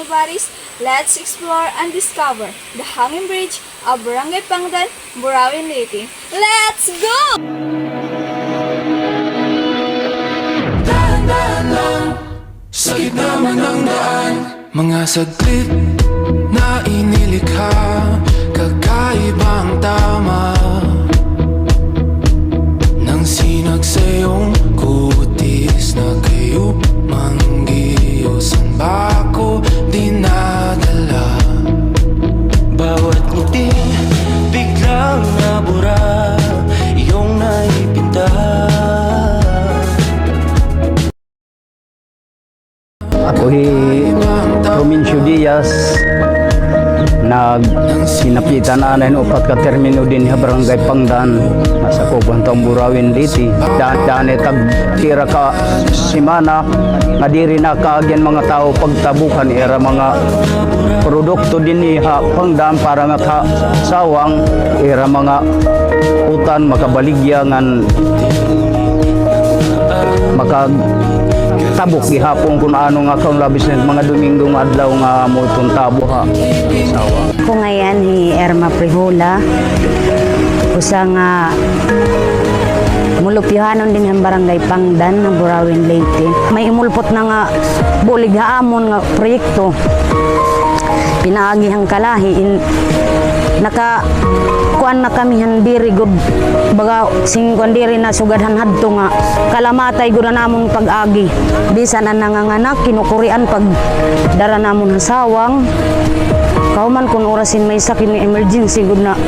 buddies, let's explore and discover the hanging bridge of Barangay Pangdan, Burawin, Leyte. Let's go! Sa gitna man ng daan, mga saglit na inilikha, kakaibang tama ng sinag sa iyong kutis na kayo manggiyosan ba ako dinadala? Bawat ngiti biglang nabura, iyong naipinta. Ako Promincio Diaz, sinapitan na upat ka termino din sa Barangay Pangdan, nasa Kubantang Burawin, Leyte. Daan tagtira ka simana, nga diri na kaagyan mga tao pagtabukan era mga produkto din ha Pangdan para nga ka sawang era mga utan makabaligyangan tabok gihapon kung ano nga kung labis na mga Domingong adlaw nga mo itong tabo ha. Sawa. Ako ngayon ni Erma Prihula. Usa nga mulupyohanon din ang Barangay Pangdan ng Burawin, Leyte. May imulpot na nga bulig haamon nga proyekto. Pinaagihang kalahi kuan na kami very good baga sing kuan diri na sugadhan hadto nga kalamatay gud namon pag-agi bisan na nanganganak kinukurian pag dara namon hasawang kauman kun orasin may sakit ni emergency gud na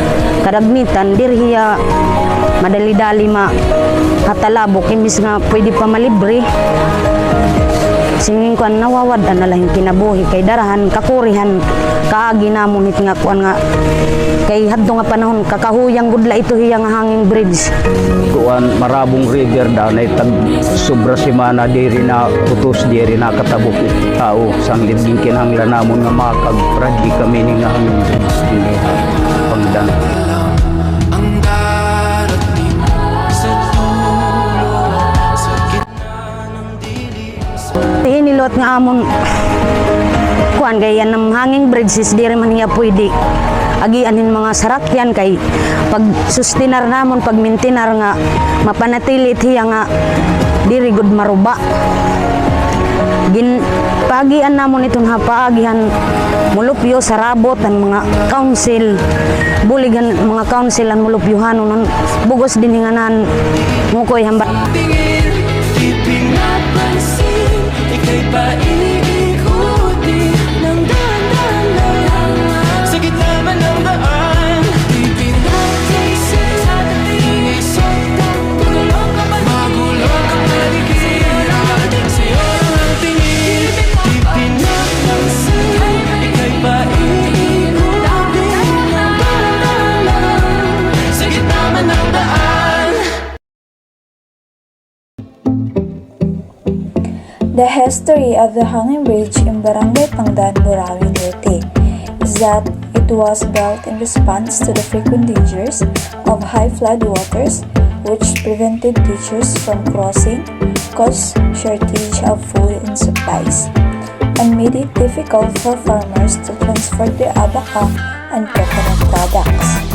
kadagmitan diri hiya madali-dali hatalabok imbis nga pwede pa malibre singing kuan nawawad na lang kinabuhi kay darahan kakurihan kaagi namon it nga kuan nga kay hadto nga panahon kakahuyang gudla ito hiya nga hanging bridge Kuan Marabong River danay tag sobra semana diri na putos diri na katabok tao sang libing kinahanglan namon nga makag-project kami ni nga hanging bridge diri Pangdan. Hinilot nga amon kuan kay yan ng hanging bridges diri man hiya pwede agianin mga sarakyan kay pag sustinar namon pag mintinar nga mapanatilit hiya nga diri gud maruba pagian namon itong hapaagihan mulupyo sarabot ang mga council buligan mga council ang mulupyohanon bugos din hinganan ngukoy hamba ika'y paiikuti ng dahan-dahan sa gitna man ng daan. Di pinag-isip sa dating isip magulong ka paligid sa'yo ang tingin. Di pinag-isip ika'y paiikuti ng dahan-dahan sa gitna man ng daan. The history of the hanging bridge in Barangay Pangdan, Burawin, Leyte is that it was built in response to the frequent dangers of high flood waters which prevented teachers from crossing, caused shortage of food and supplies, and made it difficult for farmers to transport their abaca and coconut products.